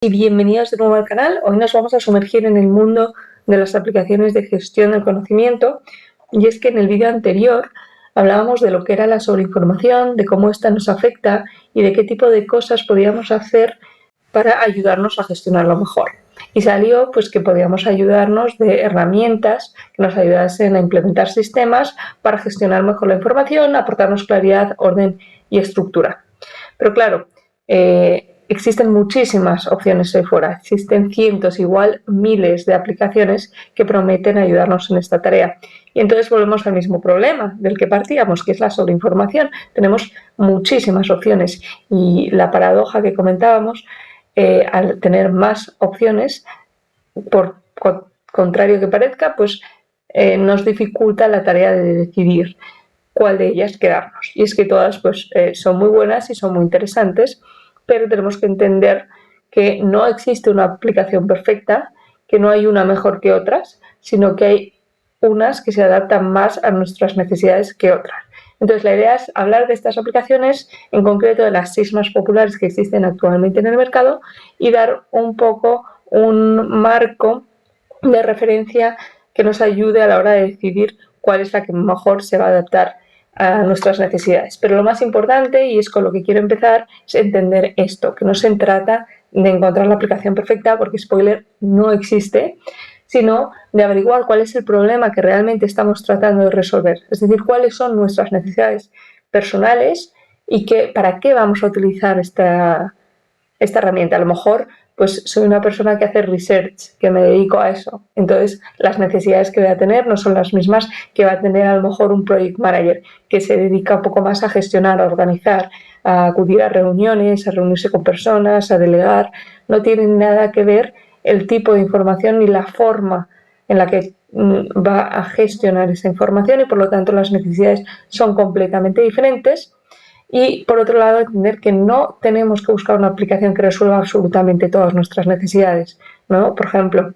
Y bienvenidos de nuevo al canal. Hoy nos vamos a sumergir en el mundo de las aplicaciones de gestión del conocimiento, y es que en el vídeo anterior hablábamos de lo que era la sobreinformación, de cómo esta nos afecta y de qué tipo de cosas podíamos hacer para ayudarnos a gestionarlo mejor. Y salió pues que podíamos ayudarnos de herramientas que nos ayudasen a implementar sistemas para gestionar mejor la información, aportarnos claridad, orden y estructura. Pero claro, existen muchísimas opciones ahí fuera, existen cientos, igual miles de aplicaciones que prometen ayudarnos en esta tarea. Y entonces volvemos al mismo problema del que partíamos, que es la sobreinformación. Tenemos muchísimas opciones y la paradoja que comentábamos, al tener más opciones, por contrario que parezca, pues nos dificulta la tarea de decidir cuál de ellas quedarnos. Y es que todas pues, son muy buenas y son muy interesantes, pero tenemos que entender que no existe una aplicación perfecta, que no hay una mejor que otras, sino que hay unas que se adaptan más a nuestras necesidades que otras. Entonces la idea es hablar de estas aplicaciones, en concreto de las 6 más populares que existen actualmente en el mercado, y dar un poco un marco de referencia que nos ayude a la hora de decidir cuál es la que mejor se va a adaptar a nuestras necesidades. Pero lo más importante, y es con lo que quiero empezar, es entender esto, que no se trata de encontrar la aplicación perfecta, porque spoiler, no existe, sino de averiguar cuál es el problema que realmente estamos tratando de resolver, es decir, cuáles son nuestras necesidades personales y para qué vamos a utilizar esta herramienta. A lo mejor pues soy una persona que hace research, que me dedico a eso. Entonces, las necesidades que voy a tener no son las mismas que va a tener a lo mejor un project manager, que se dedica un poco más a gestionar, a organizar, a acudir a reuniones, a reunirse con personas, a delegar. No tiene nada que ver el tipo de información ni la forma en la que va a gestionar esa información, y por lo tanto las necesidades son completamente diferentes. Y por otro lado, entender que no tenemos que buscar una aplicación que resuelva absolutamente todas nuestras necesidades, ¿no? Por ejemplo,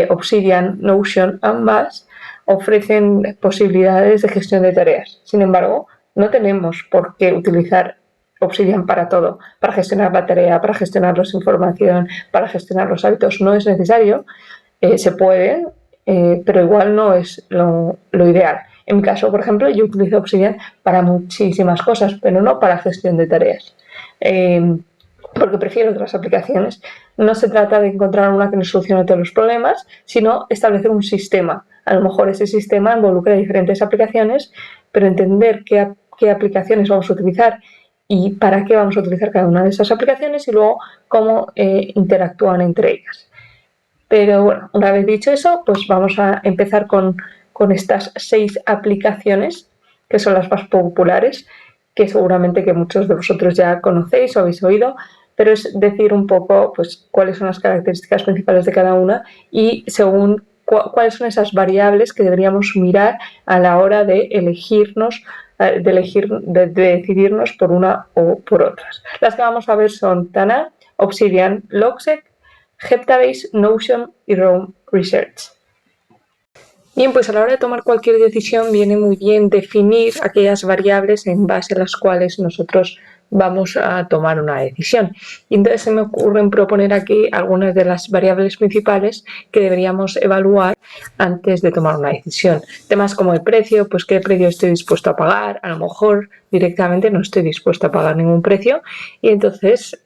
Obsidian, Notion, ambas ofrecen posibilidades de gestión de tareas. Sin embargo, no tenemos por qué utilizar Obsidian para todo, para gestionar la tarea, para gestionar la información, para gestionar los hábitos. No es necesario, se puede, pero igual no es lo ideal. En mi caso, por ejemplo, yo utilizo Obsidian para muchísimas cosas, pero no para gestión de tareas, porque prefiero otras aplicaciones. No se trata de encontrar una que nos solucione todos los problemas, sino establecer un sistema. A lo mejor ese sistema involucra diferentes aplicaciones, pero entender qué aplicaciones vamos a utilizar y para qué vamos a utilizar cada una de esas aplicaciones, y luego cómo interactúan entre ellas. Pero bueno, una vez dicho eso, pues vamos a empezar con estas 6 aplicaciones, que son las más populares, que seguramente que muchos de vosotros ya conocéis o habéis oído, pero es decir un poco pues cuáles son las características principales de cada una y según cuáles son esas variables que deberíamos mirar a la hora de elegirnos, de decidirnos por una o por otras. Las que vamos a ver son Tana, Obsidian, Logseq, Heptabase, Notion y Roam Research. Bien, pues a la hora de tomar cualquier decisión viene muy bien definir aquellas variables en base a las cuales nosotros vamos a tomar una decisión. Y entonces se me ocurren proponer aquí algunas de las variables principales que deberíamos evaluar antes de tomar una decisión. Temas como el precio, pues qué precio estoy dispuesto a pagar. A lo mejor directamente no estoy dispuesto a pagar ningún precio y entonces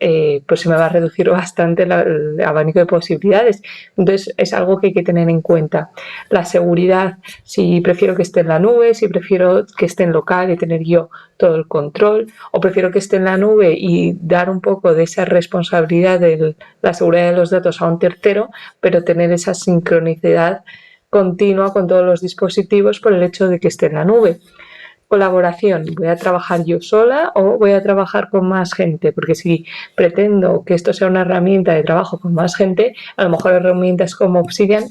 pues se me va a reducir bastante el abanico de posibilidades. Entonces es algo que hay que tener en cuenta. La seguridad, si prefiero que esté en la nube, si prefiero que esté en local y tener yo todo el control, o prefiero que esté en la nube y dar un poco de esa responsabilidad de la seguridad de los datos a un tercero, pero tener esa sincronicidad continua con todos los dispositivos por el hecho de que esté en la nube. Colaboración, ¿voy a trabajar yo sola o voy a trabajar con más gente? Porque si pretendo que esto sea una herramienta de trabajo con más gente, a lo mejor herramientas como Obsidian,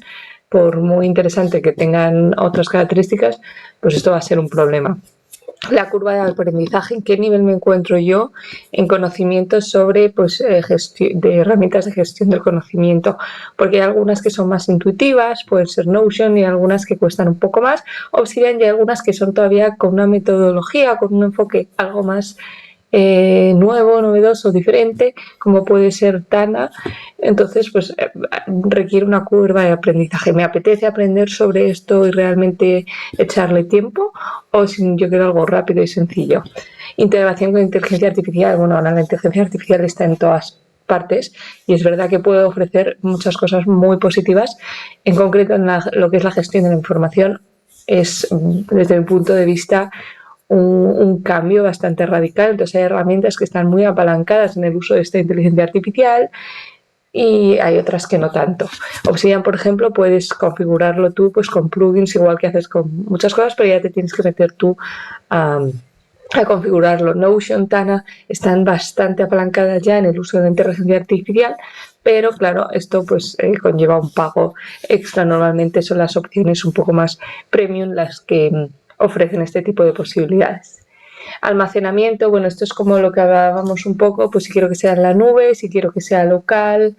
por muy interesante que tengan otras características, pues esto va a ser un problema. La curva de aprendizaje, ¿en qué nivel me encuentro yo en conocimientos sobre pues, de herramientas de gestión del conocimiento? Porque hay algunas que son más intuitivas, pueden ser Notion, y algunas que cuestan un poco más. Obsidian, y hay algunas que son todavía con una metodología, con un enfoque algo más nuevo, novedoso, diferente, como puede ser Tana. Entonces, pues requiere una curva de aprendizaje. ¿Me apetece aprender sobre esto y realmente echarle tiempo? ¿O si yo quiero algo rápido y sencillo? Integración con inteligencia artificial. Bueno, ahora la inteligencia artificial está en todas partes y es verdad que puede ofrecer muchas cosas muy positivas. En concreto, en lo que es la gestión de la información, es, desde mi punto de vista, un cambio bastante radical. Entonces hay herramientas que están muy apalancadas en el uso de esta inteligencia artificial y hay otras que no tanto. Obsidian, por ejemplo, puedes configurarlo tú pues con plugins, igual que haces con muchas cosas, pero ya te tienes que meter tú a configurarlo. Notion, Tana están bastante apalancadas ya en el uso de la inteligencia artificial, pero claro, esto pues conlleva un pago extra. Normalmente son las opciones un poco más premium las que ofrecen este tipo de posibilidades. Almacenamiento, bueno, esto es como lo que hablábamos un poco, pues si quiero que sea en la nube, si quiero que sea local.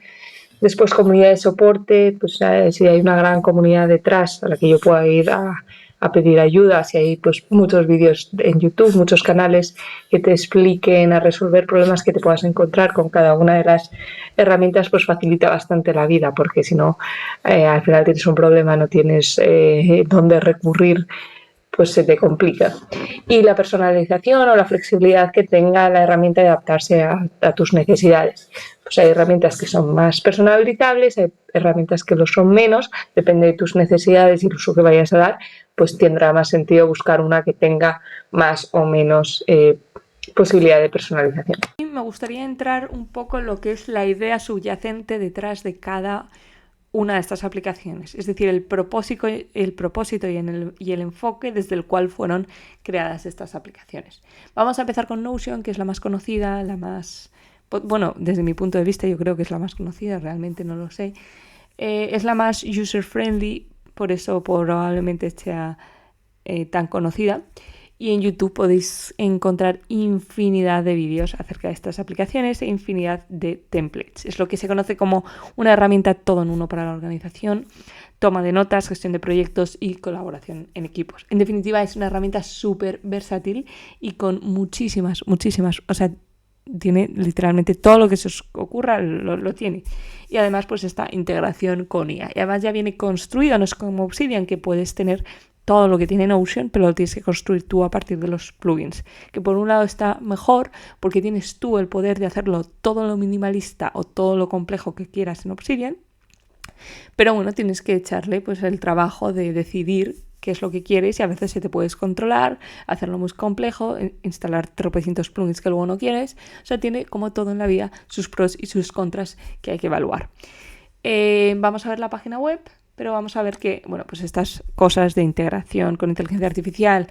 Después comunidad de soporte, pues si hay una gran comunidad detrás a la que yo pueda ir a pedir ayuda, si hay pues muchos vídeos en YouTube, muchos canales que te expliquen a resolver problemas que te puedas encontrar con cada una de las herramientas, pues facilita bastante la vida, porque si no, al final tienes un problema, no tienes dónde recurrir, pues se te complica. Y la personalización o la flexibilidad que tenga la herramienta de adaptarse a tus necesidades. Pues hay herramientas que son más personalizables, hay herramientas que lo son menos, depende de tus necesidades y el uso que vayas a dar, pues tendrá más sentido buscar una que tenga más o menos posibilidad de personalización. Me gustaría entrar un poco en lo que es la idea subyacente detrás de cada una de estas aplicaciones, es decir, el propósito y el enfoque desde el cual fueron creadas estas aplicaciones. Vamos a empezar con Notion, que es la más conocida, la más... Bueno, desde mi punto de vista yo creo que es la más conocida, realmente no lo sé. Es la más user-friendly, por eso probablemente sea tan conocida. Y en YouTube podéis encontrar infinidad de vídeos acerca de estas aplicaciones e infinidad de templates. Es lo que se conoce como una herramienta todo en uno para la organización, toma de notas, gestión de proyectos y colaboración en equipos. En definitiva, es una herramienta súper versátil y con muchísimas, o sea, tiene literalmente todo lo que se os ocurra, lo tiene. Y además, pues esta integración con IA. Y además ya viene construido, no es como Obsidian, que puedes tener todo lo que tiene Notion, pero lo tienes que construir tú a partir de los plugins. Que por un lado está mejor porque tienes tú el poder de hacerlo todo lo minimalista o todo lo complejo que quieras en Obsidian. Pero bueno, tienes que echarle pues el trabajo de decidir qué es lo que quieres y a veces se te puedes controlar, hacerlo muy complejo, instalar tropecientos plugins que luego no quieres. O sea, tiene como todo en la vida sus pros y sus contras que hay que evaluar. Vamos a ver la página web, pero vamos a ver que, bueno, pues estas cosas de integración con inteligencia artificial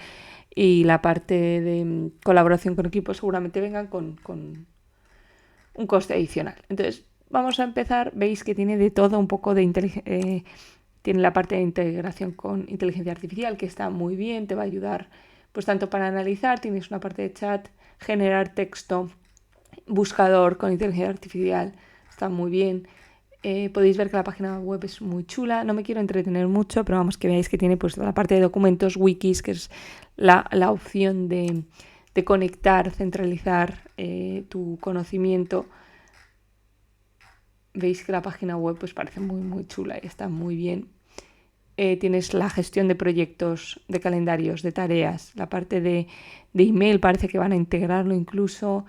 y la parte de colaboración con equipos seguramente vengan con un coste adicional. Entonces, vamos a empezar. Veis que tiene de todo un poco de tiene la parte de integración con inteligencia artificial que está muy bien, te va a ayudar pues tanto para analizar, tienes una parte de chat, generar texto, buscador con inteligencia artificial, está muy bien. Podéis ver que la página web es muy chula. No me quiero entretener mucho, pero vamos, que veáis que tiene pues la parte de documentos, wikis, que es la opción de conectar, centralizar tu conocimiento. Veis que la página web pues parece muy chula y está muy bien. Tienes la gestión de proyectos, de calendarios, de tareas. La parte de email parece que van a integrarlo incluso.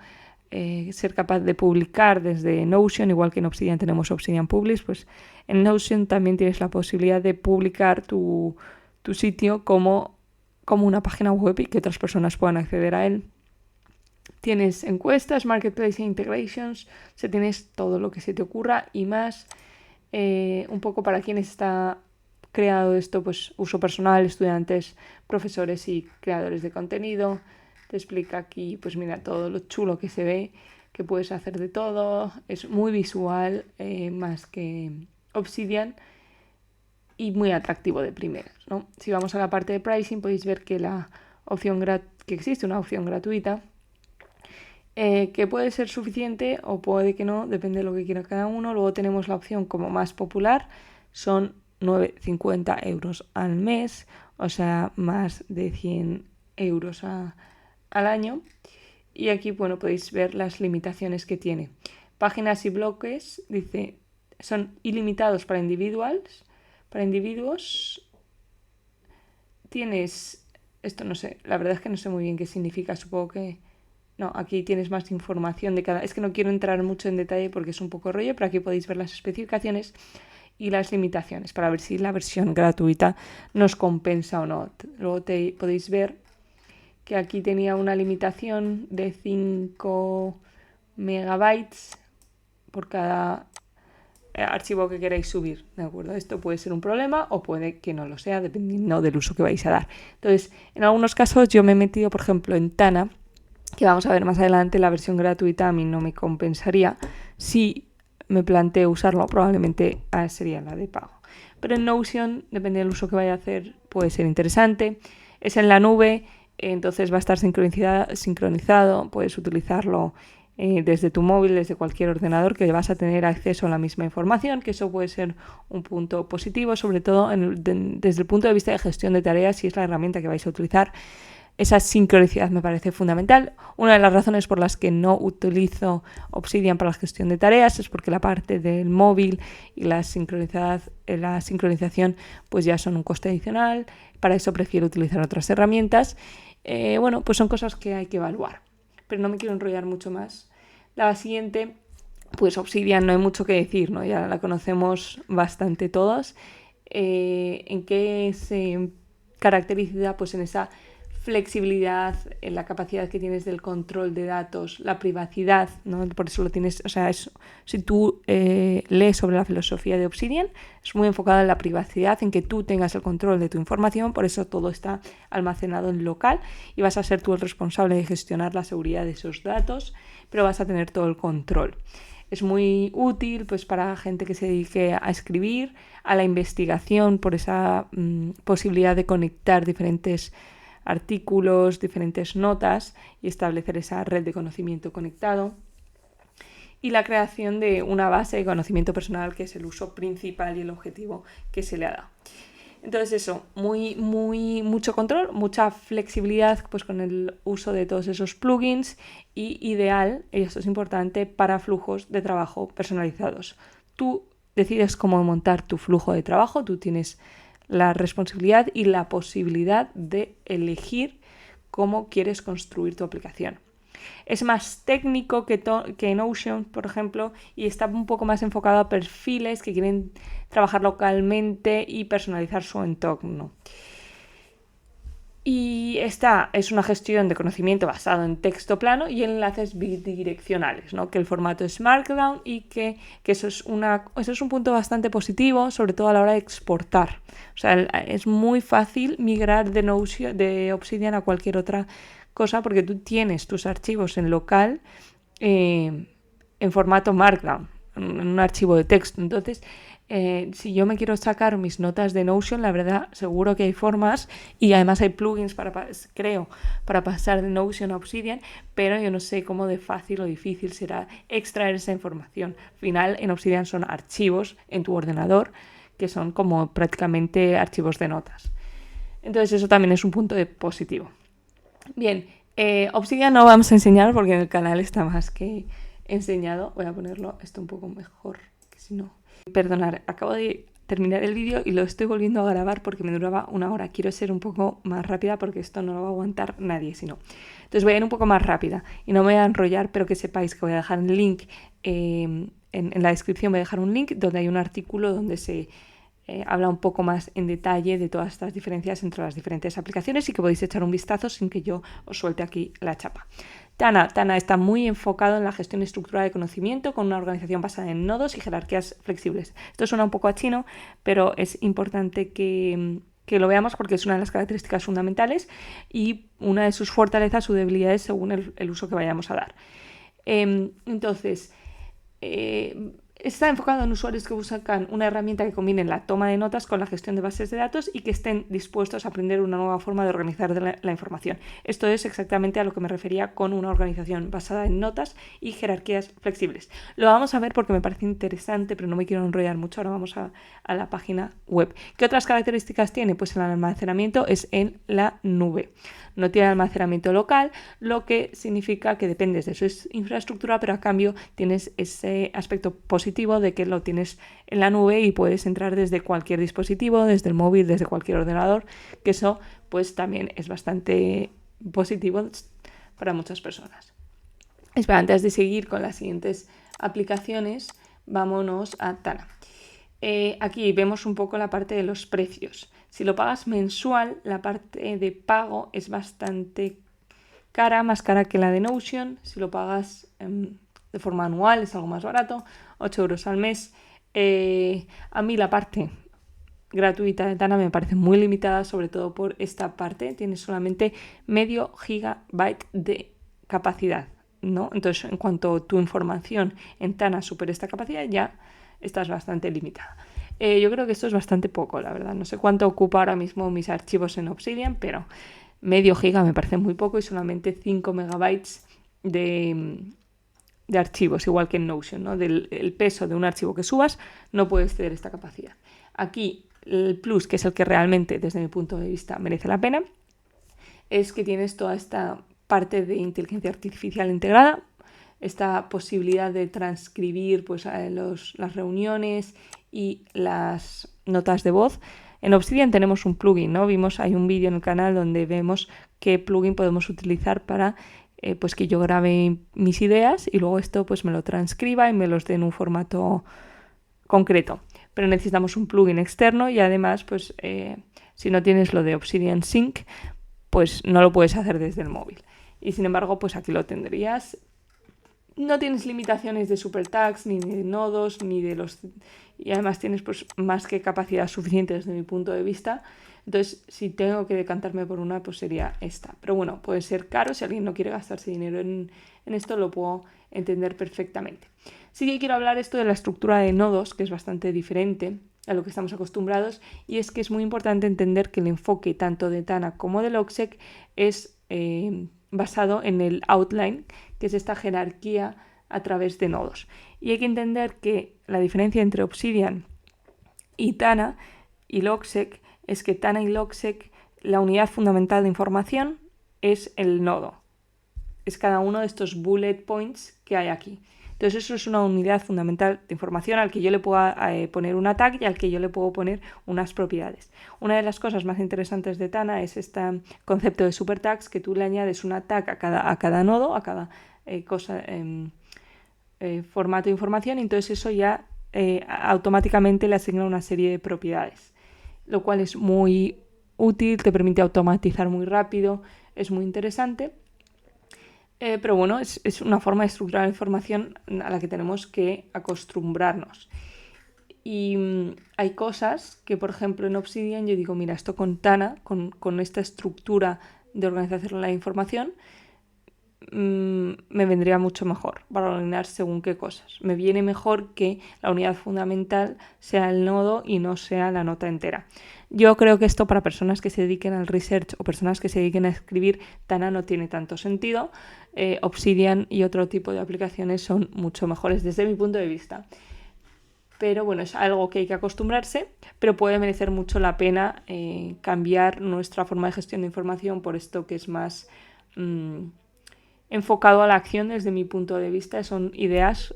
Ser capaz de publicar desde Notion, igual que en Obsidian tenemos Obsidian Publish, pues en Notion también tienes la posibilidad de publicar tu sitio como una página web y que otras personas puedan acceder a él. Tienes encuestas, marketplace e integrations, o sea, tienes todo lo que se te ocurra y más. Un poco para quien está creado esto, pues uso personal, estudiantes, profesores y creadores de contenido. Te explica aquí, pues mira, todo lo chulo que se ve, que puedes hacer de todo. Es muy visual, más que Obsidian, y muy atractivo de primeras, ¿no? Si vamos a la parte de pricing, podéis ver que que existe una opción gratuita, que puede ser suficiente o puede que no, depende de lo que quiera cada uno. Luego tenemos la opción como más popular, son 9,50 euros al mes, o sea, más de 100 euros al año. Y aquí, bueno, podéis ver las limitaciones que tiene. Páginas y bloques, dice, son ilimitados para individuos. Tienes, esto no sé, la verdad es que no sé muy bien qué significa, supongo que... No, aquí tienes más información de cada... Es que no quiero entrar mucho en detalle porque es un poco rollo, pero aquí podéis ver las especificaciones y las limitaciones para ver si la versión gratuita nos compensa o no. Luego podéis ver que aquí tenía una limitación de 5 megabytes por cada archivo que queráis subir, ¿de acuerdo? Esto puede ser un problema o puede que no lo sea, dependiendo del uso que vais a dar. Entonces, en algunos casos yo me he metido, por ejemplo, en Tana, que vamos a ver más adelante, la versión gratuita a mí no me compensaría. Si me planteo usarlo, probablemente sería la de pago. Pero en Notion, depende del uso que vaya a hacer, puede ser interesante. Es en la nube, entonces va a estar sincronizado, puedes utilizarlo desde tu móvil, desde cualquier ordenador, que vas a tener acceso a la misma información, que eso puede ser un punto positivo, sobre todo desde el punto de vista de gestión de tareas, si es la herramienta que vais a utilizar. Esa sincronicidad me parece fundamental. Una de las razones por las que no utilizo Obsidian para la gestión de tareas es porque la parte del móvil y la sincronización pues ya son un coste adicional. Para eso prefiero utilizar otras herramientas. Bueno, pues son cosas que hay que evaluar. Pero no me quiero enrollar mucho más. La siguiente, pues Obsidian no hay mucho que decir, ¿no? Ya la conocemos bastante todos. ¿En qué se caracteriza? Pues en esa flexibilidad, en la capacidad que tienes del control de datos, la privacidad, ¿no? Por eso lo tienes, o sea, si tú lees sobre la filosofía de Obsidian, es muy enfocada en la privacidad, en que tú tengas el control de tu información, por eso todo está almacenado en local y vas a ser tú el responsable de gestionar la seguridad de esos datos, pero vas a tener todo el control. Es muy útil pues, para gente que se dedique a escribir, a la investigación, por esa posibilidad de conectar diferentes artículos, diferentes notas y establecer esa red de conocimiento conectado, y la creación de una base de conocimiento personal, que es el uso principal y el objetivo que se le ha dado. Entonces eso, mucho control, mucha flexibilidad pues con el uso de todos esos plugins, y ideal, y esto es importante, para flujos de trabajo personalizados. Tú decides cómo montar tu flujo de trabajo, tú tienes la responsabilidad y la posibilidad de elegir cómo quieres construir tu aplicación. Es más técnico que Notion, por ejemplo, y está un poco más enfocado a perfiles que quieren trabajar localmente y personalizar su entorno. Y esta es una gestión de conocimiento basado en texto plano y en enlaces bidireccionales, ¿no? Que el formato es Markdown y que eso es un punto bastante positivo, sobre todo a la hora de exportar. O sea, es muy fácil migrar de Obsidian a cualquier otra cosa porque tú tienes tus archivos en local en formato Markdown, en un archivo de texto. Entonces, si yo me quiero sacar mis notas de Notion, la verdad, seguro que hay formas, y además hay plugins para pasar de Notion a Obsidian, pero yo no sé cómo de fácil o difícil será extraer esa información. Al final, en Obsidian son archivos en tu ordenador, que son como prácticamente archivos de notas. Entonces, eso también es un punto positivo. Bien, Obsidian no vamos a enseñar porque en el canal está más que enseñado. Voy a ponerlo esto un poco mejor, que si no... Perdonad, acabo de terminar el vídeo y lo estoy volviendo a grabar porque me duraba 1 hora. Quiero ser un poco más rápida porque esto no lo va a aguantar nadie, si no. Entonces voy a ir un poco más rápida y no me voy a enrollar, pero que sepáis que voy a dejar el link en la descripción. Voy a dejar un link donde hay un artículo donde se habla un poco más en detalle de todas estas diferencias entre las diferentes aplicaciones y que podéis echar un vistazo sin que yo os suelte aquí la chapa. Tana está muy enfocado en la gestión estructurada de conocimiento con una organización basada en nodos y jerarquías flexibles. Esto suena un poco a chino, pero es importante que lo veamos porque es una de las características fundamentales y una de sus fortalezas o debilidades según el uso que vayamos a dar. Entonces, Está enfocado en usuarios que buscan una herramienta que combine la toma de notas con la gestión de bases de datos y que estén dispuestos a aprender una nueva forma de organizar la información. Esto es exactamente a lo que me refería con una organización basada en notas y jerarquías flexibles. Lo vamos a ver porque me parece interesante, pero no me quiero enrollar mucho. Ahora vamos a la página web. ¿Qué otras características tiene? Pues el almacenamiento es en la nube. No tiene almacenamiento local, lo que significa que dependes de su infraestructura, pero a cambio tienes ese aspecto positivo de que lo tienes en la nube y puedes entrar desde cualquier dispositivo, desde el móvil, desde cualquier ordenador, que eso pues también es bastante positivo para muchas personas. Espera, antes de seguir con las siguientes aplicaciones, vámonos a Tana. Aquí vemos un poco la parte de los precios. Si lo pagas mensual, la parte de pago es bastante cara, más cara que la de Notion. Si lo pagas de forma anual es algo más barato, 8 euros al mes. A mí la parte gratuita de Tana me parece muy limitada, sobre todo por esta parte. Tiene solamente medio gigabyte de capacidad, ¿no? Entonces, en cuanto tu información en Tana supere esta capacidad, ya estás bastante limitada. Yo creo que esto es bastante poco, la verdad. No sé cuánto ocupa ahora mismo mis archivos en Obsidian, pero medio giga me parece muy poco y solamente 5 megabytes de archivos, igual que en Notion, ¿no? El peso de un archivo que subas no puede exceder esta capacidad. Aquí el plus, que es el que realmente, desde mi punto de vista, merece la pena, es que tienes toda esta parte de inteligencia artificial integrada, esta posibilidad de transcribir pues, las reuniones y las notas de voz. En Obsidian tenemos un plugin, ¿no? Hay un vídeo en el canal donde vemos qué plugin podemos utilizar para pues que yo grabe mis ideas y luego esto pues me lo transcriba y me los dé en un formato concreto. Pero necesitamos un plugin externo y además pues si no tienes lo de Obsidian Sync, pues no lo puedes hacer desde el móvil. Y sin embargo, pues aquí lo tendrías. No tienes limitaciones de super tags, ni de nodos, ni de los... Y además tienes pues más que capacidad suficiente desde mi punto de vista. Entonces, si tengo que decantarme por una, pues sería esta. Pero bueno, puede ser caro. Si alguien no quiere gastarse dinero en esto, lo puedo entender perfectamente. Sí que quiero hablar esto de la estructura de nodos, que es bastante diferente a lo que estamos acostumbrados. Y es que es muy importante entender que el enfoque tanto de Tana como de Logseq es... basado en el outline, que es esta jerarquía a través de nodos. Y hay que entender que la diferencia entre Obsidian y Tana y Logseq es que Tana y Logseq, la unidad fundamental de información es el nodo. Es cada uno de estos bullet points que hay aquí. Entonces eso es una unidad fundamental de información al que yo le puedo poner una tag y al que yo le puedo poner unas propiedades. Una de las cosas más interesantes de Tana es este concepto de super tags, que tú le añades una tag a cada nodo, a cada formato de información, y entonces eso ya automáticamente le asigna una serie de propiedades, lo cual es muy útil, te permite automatizar muy rápido, es muy interesante. Pero bueno, es una forma de estructurar la información a la que tenemos que acostumbrarnos. Y hay cosas que, por ejemplo, en Obsidian yo digo, mira, esto con Tana, con esta estructura de organización de la información, me vendría mucho mejor para ordenar según qué cosas. Me viene mejor que la unidad fundamental sea el nodo y no sea la nota entera. Yo creo que esto para personas que se dediquen al research o personas que se dediquen a escribir, Tana no tiene tanto sentido. Obsidian y otro tipo de aplicaciones son mucho mejores desde mi punto de vista. Pero bueno, es algo que hay que acostumbrarse, pero puede merecer mucho la pena cambiar nuestra forma de gestión de información por esto que es más enfocado a la acción desde mi punto de vista. Son ideas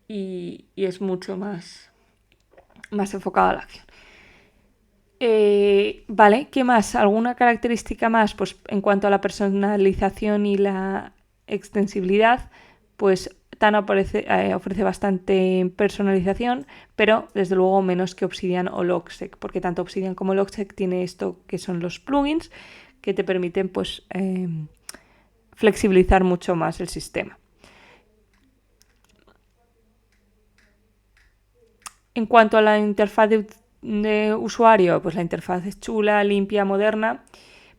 y es mucho más enfocado a la acción. Vale, ¿qué más? ¿Alguna característica más? Pues en cuanto a la personalización y la extensibilidad, pues Tana ofrece bastante personalización, pero desde luego menos que Obsidian o Logseq, porque tanto Obsidian como Logseq tiene esto que son los plugins que te permiten pues flexibilizar mucho más el sistema. En cuanto a la interfaz de usuario, pues la interfaz es chula, limpia, moderna,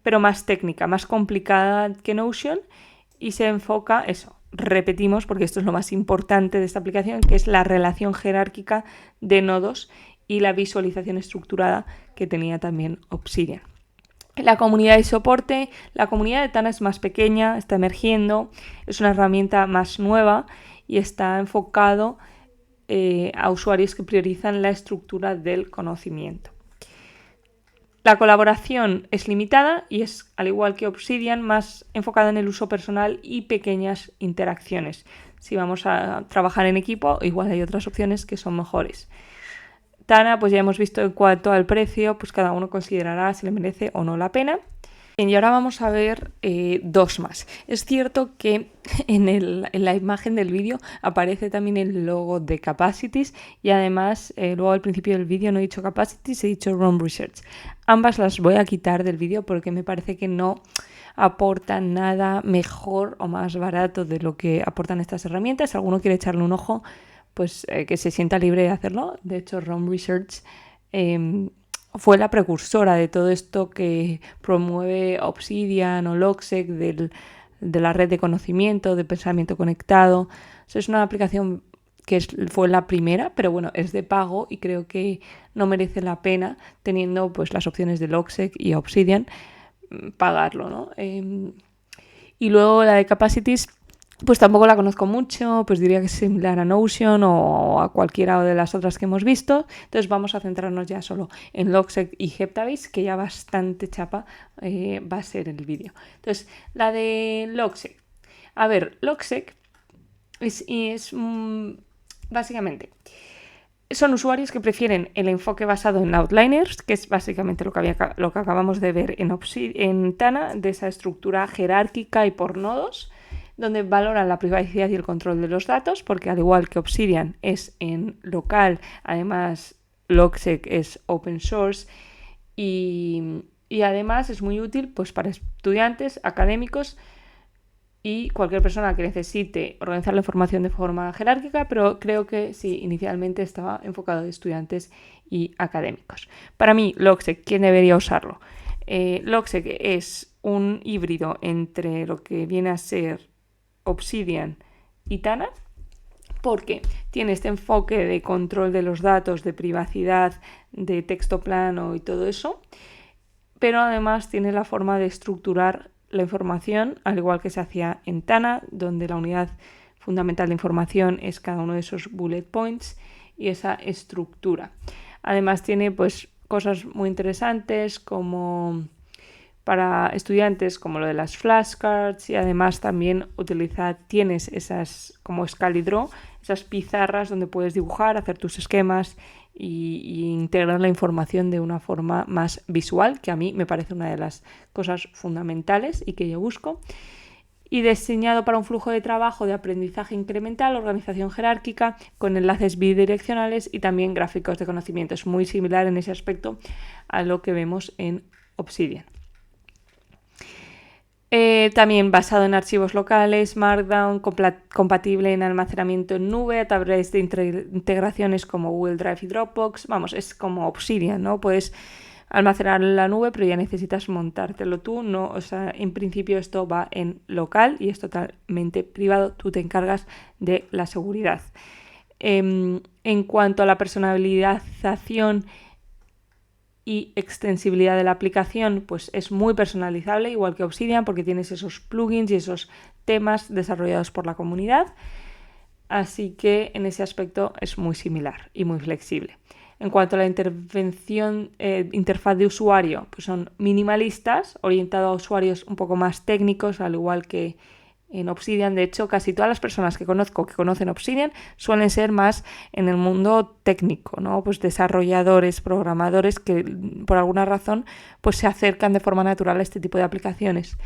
pero más técnica, más complicada que Notion, y se enfoca eso, repetimos, porque esto es lo más importante de esta aplicación, que es la relación jerárquica de nodos y la visualización estructurada que tenía también Obsidian. La comunidad de soporte, la comunidad de Tana es más pequeña, está emergiendo, es una herramienta más nueva y está enfocado a usuarios que priorizan la estructura del conocimiento. La colaboración es limitada y es, al igual que Obsidian, más enfocada en el uso personal y pequeñas interacciones. Si vamos a trabajar en equipo, igual hay otras opciones que son mejores. Tana, pues ya hemos visto en cuanto al precio, pues cada uno considerará si le merece o no la pena. Bien, y ahora vamos a ver dos más. Es cierto que en la imagen del vídeo aparece también el logo de Capacities y además luego al principio del vídeo no he dicho Capacities, he dicho Roam Research. Ambas las voy a quitar del vídeo porque me parece que no aportan nada mejor o más barato de lo que aportan estas herramientas. Si alguno quiere echarle un ojo, pues que se sienta libre de hacerlo. De hecho, Roam Research fue la precursora de todo esto que promueve Obsidian o Logseq de la red de conocimiento, de pensamiento conectado. O sea, es una aplicación que fue la primera, pero bueno, es de pago y creo que no merece la pena, teniendo pues las opciones de Logseq y Obsidian, pagarlo, ¿no? Y luego la de Capacities, pues tampoco la conozco mucho, pues diría que es similar a Notion o a cualquiera de las otras que hemos visto. Entonces vamos a centrarnos ya solo en Logseq y Heptabase, que ya bastante chapa va a ser el vídeo. Entonces, la de Logseq. A ver, Logseq es básicamente... Son usuarios que prefieren el enfoque basado en outliners, que es básicamente lo que acabamos de ver en Tana, de esa estructura jerárquica y por nodos, donde valoran la privacidad y el control de los datos, porque al igual que Obsidian es en local, además Logseq es open source y además es muy útil pues, para estudiantes, académicos y cualquier persona que necesite organizar la información de forma jerárquica, pero creo que sí, inicialmente estaba enfocado a estudiantes y académicos. Para mí, Logseq, ¿quién debería usarlo? Logseq es un híbrido entre lo que viene a ser Obsidian y Tana, porque tiene este enfoque de control de los datos, de privacidad, de texto plano y todo eso, pero además tiene la forma de estructurar la información, al igual que se hacía en Tana, donde la unidad fundamental de información es cada uno de esos bullet points y esa estructura. Además tiene pues cosas muy interesantes como para estudiantes como lo de las flashcards y además también tienes esas como Scalidraw, esas pizarras donde puedes dibujar, hacer tus esquemas y integrar la información de una forma más visual, que a mí me parece una de las cosas fundamentales y que yo busco. Y diseñado para un flujo de trabajo de aprendizaje incremental, organización jerárquica, con enlaces bidireccionales y también gráficos de conocimiento. Es muy similar en ese aspecto a lo que vemos en Obsidian. También basado en archivos locales, Markdown, compatible en almacenamiento en nube a través de integraciones como Google Drive y Dropbox. Vamos, es como Obsidian, ¿no? Puedes almacenar en la nube, pero ya necesitas montártelo tú, ¿no? O sea, en principio esto va en local y es totalmente privado. Tú te encargas de la seguridad. En cuanto a la personalización y extensibilidad de la aplicación, pues es muy personalizable, igual que Obsidian, porque tienes esos plugins y esos temas desarrollados por la comunidad. Así que en ese aspecto es muy similar y muy flexible. En cuanto a la interfaz de usuario, pues son minimalistas, orientado a usuarios un poco más técnicos, al igual que en Obsidian. De hecho, casi todas las personas que conozco que conocen Obsidian suelen ser más en el mundo técnico, ¿no? Pues desarrolladores, programadores que por alguna razón pues se acercan de forma natural a este tipo de aplicaciones.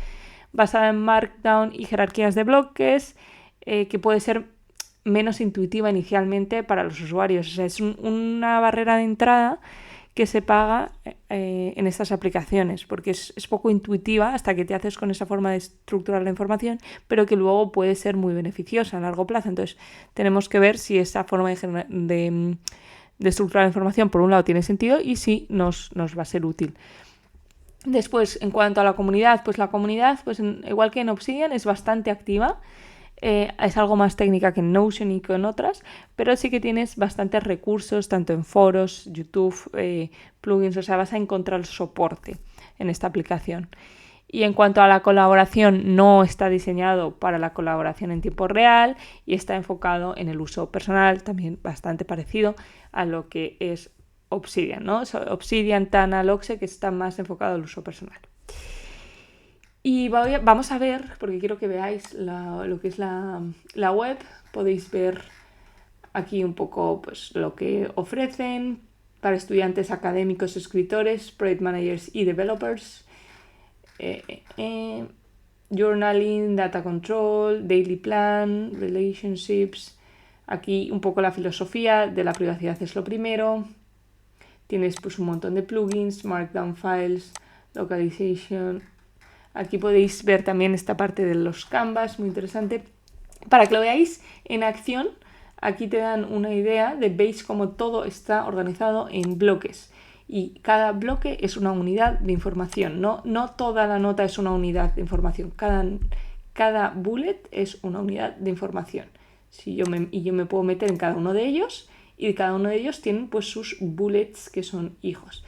Basada en Markdown y jerarquías de bloques, que puede ser menos intuitiva inicialmente para los usuarios. O sea, es una barrera de entrada que se paga en estas aplicaciones, porque es poco intuitiva hasta que te haces con esa forma de estructurar la información, pero que luego puede ser muy beneficiosa a largo plazo. Entonces tenemos que ver si esa forma de estructurar la información por un lado tiene sentido y si nos va a ser útil. Después, en cuanto a la comunidad, pues igual que en Obsidian es bastante activa. Es algo más técnica que en Notion y con otras, pero sí que tienes bastantes recursos, tanto en foros, YouTube, plugins, o sea, vas a encontrar soporte en esta aplicación. Y en cuanto a la colaboración, no está diseñado para la colaboración en tiempo real y está enfocado en el uso personal, también bastante parecido a lo que es Obsidian, ¿no? Obsidian, Tana, Logsec está más enfocado al uso personal. Y vamos a ver, porque quiero que veáis lo que es la web. Podéis ver aquí un poco pues, lo que ofrecen para estudiantes, académicos, escritores, project managers y developers. Journaling, data control, daily plan, relationships. Aquí un poco la filosofía de la privacidad es lo primero. Tienes pues un montón de plugins, markdown files, localization. Aquí podéis ver también esta parte de los canvas, muy interesante. Para que lo veáis en acción, aquí te dan una idea veis cómo todo está organizado en bloques. Y cada bloque es una unidad de información. No toda la nota es una unidad de información. Cada bullet es una unidad de información. Yo me puedo meter en cada uno de ellos y cada uno de ellos tienen pues sus bullets que son hijos.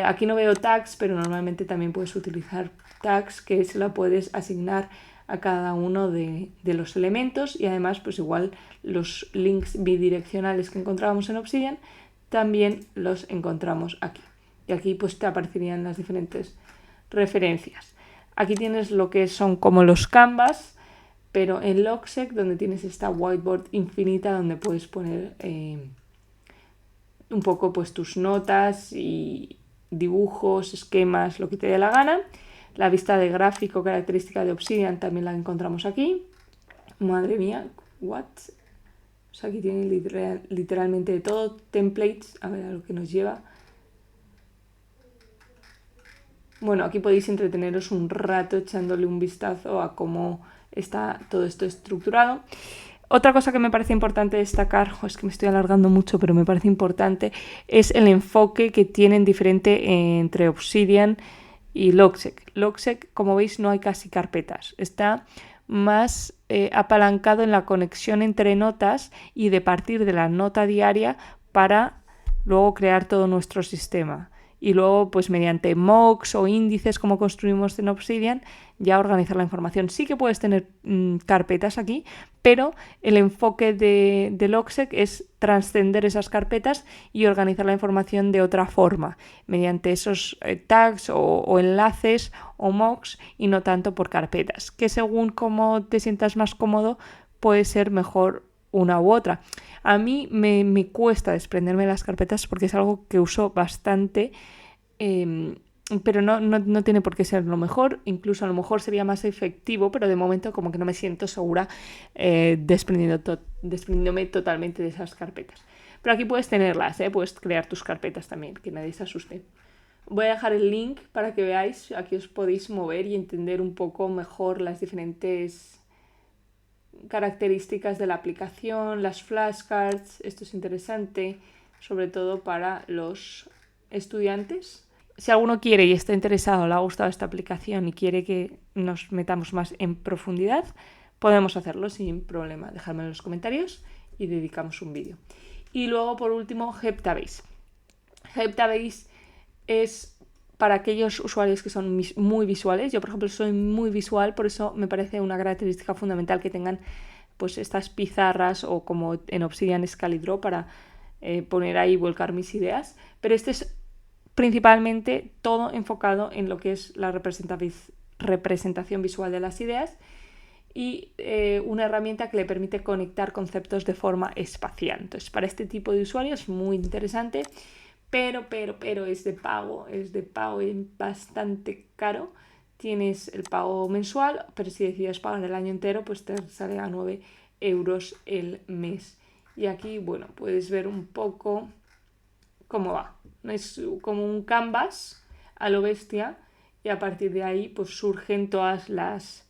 Aquí no veo tags, pero normalmente también puedes utilizar tags que se la puedes asignar a cada uno de los elementos y además pues igual los links bidireccionales que encontrábamos en Obsidian también los encontramos aquí. Y aquí pues te aparecerían las diferentes referencias. Aquí tienes lo que son como los canvas, pero en Logsec donde tienes esta whiteboard infinita donde puedes poner un poco pues tus notas y dibujos, esquemas, lo que te dé la gana. La vista de gráfico característica de Obsidian también la encontramos aquí. Madre mía, what? O sea, aquí tiene literalmente de todo. Templates, a ver a lo que nos lleva. Bueno, aquí podéis entreteneros un rato echándole un vistazo a cómo está todo esto estructurado. Otra cosa que me parece importante destacar, es que me estoy alargando mucho, pero me parece importante, es el enfoque que tienen diferente entre Obsidian y Logsec. Logsec, como veis, no hay casi carpetas. Está más apalancado en la conexión entre notas y de partir de la nota diaria para luego crear todo nuestro sistema. Y luego, pues mediante mocks o índices como construimos en Obsidian, ya organizar la información. Sí que puedes tener carpetas aquí, pero el enfoque de Logsec es trascender esas carpetas y organizar la información de otra forma, mediante esos tags o enlaces o mocks y no tanto por carpetas, que según cómo te sientas más cómodo puede ser mejor una u otra. A mí me cuesta desprenderme de las carpetas porque es algo que uso bastante, pero no tiene por qué ser lo mejor. Incluso a lo mejor sería más efectivo, pero de momento como que no me siento segura desprendiéndome totalmente de esas carpetas. Pero aquí puedes tenerlas, puedes crear tus carpetas también, que nadie se asuste. Voy a dejar el link para que veáis, aquí os podéis mover y entender un poco mejor las diferentes características de la aplicación, las flashcards. Esto es interesante, sobre todo para los estudiantes. Si alguno quiere y está interesado, le ha gustado esta aplicación y quiere que nos metamos más en profundidad, podemos hacerlo sin problema. Dejadme en los comentarios y dedicamos un vídeo. Y luego, por último, Heptabase. Heptabase es para aquellos usuarios que son muy visuales. Yo, por ejemplo, soy muy visual, por eso me parece una característica fundamental que tengan pues estas pizarras o como en Obsidian es CaliDraw para poner ahí y volcar mis ideas. Pero este es principalmente todo enfocado en lo que es la representación visual de las ideas y una herramienta que le permite conectar conceptos de forma espacial. Entonces, para este tipo de usuarios es muy interesante. Pero es de pago y bastante caro. Tienes el pago mensual, pero si decides pagar el año entero, pues te sale a 9 euros el mes. Y aquí, bueno, puedes ver un poco cómo va. Es como un canvas a lo bestia y a partir de ahí pues surgen todas las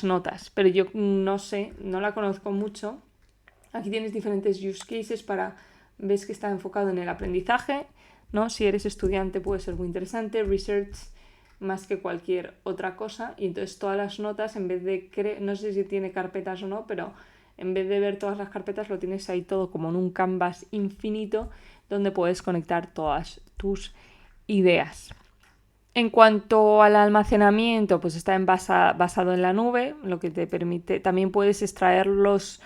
notas. Pero yo no sé, no la conozco mucho. Aquí tienes diferentes use cases para... Ves que está enfocado en el aprendizaje, ¿no? Si eres estudiante puede ser muy interesante. Research, más que cualquier otra cosa, y entonces todas las notas, en vez de, no sé si tiene carpetas o no, pero en vez de ver todas las carpetas lo tienes ahí todo como en un canvas infinito donde puedes conectar todas tus ideas. En cuanto al almacenamiento, pues está basado en la nube, lo que te permite, también puedes extraer las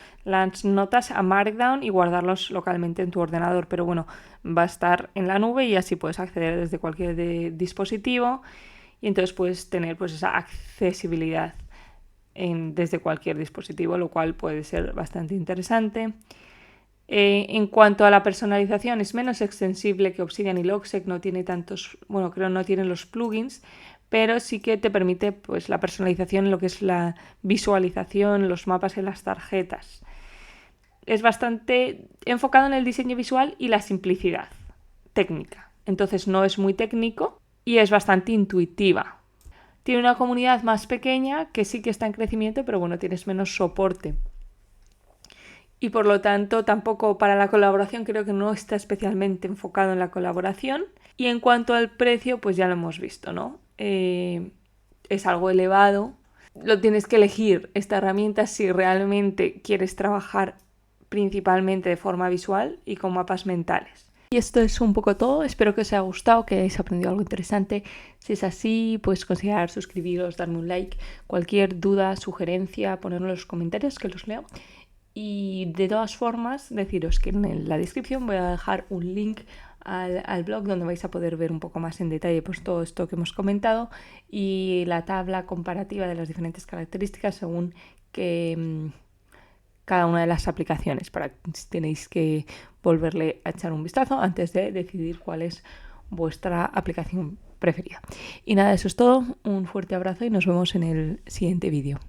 notas a Markdown y guardarlos localmente en tu ordenador, pero bueno, va a estar en la nube y así puedes acceder desde cualquier dispositivo, y entonces puedes tener pues esa accesibilidad desde cualquier dispositivo, lo cual puede ser bastante interesante. En cuanto a la personalización, es menos extensible que Obsidian y Logseq, no tiene tantos, bueno, creo no tienen los plugins, pero sí que te permite pues la personalización en lo que es la visualización, los mapas en las tarjetas. Es bastante enfocado en el diseño visual y la simplicidad técnica. Entonces no es muy técnico y es bastante intuitiva. Tiene una comunidad más pequeña que sí que está en crecimiento, pero bueno, tienes menos soporte. Y por lo tanto tampoco para la colaboración, creo que no está especialmente enfocado en la colaboración. Y en cuanto al precio, pues ya lo hemos visto, ¿no? Es algo elevado. Lo tienes que elegir esta herramienta si realmente quieres trabajar principalmente de forma visual y con mapas mentales. Y esto es un poco todo, espero que os haya gustado, que hayáis aprendido algo interesante. Si es así, pues considerar suscribiros, darme un like, cualquier duda, sugerencia, ponerlo en los comentarios que los leo. Y de todas formas, deciros que en la descripción voy a dejar un link al blog donde vais a poder ver un poco más en detalle pues todo esto que hemos comentado y la tabla comparativa de las diferentes características según que cada una de las aplicaciones, para que tenéis que volverle a echar un vistazo antes de decidir cuál es vuestra aplicación preferida. Y nada, eso es todo, un fuerte abrazo y nos vemos en el siguiente vídeo.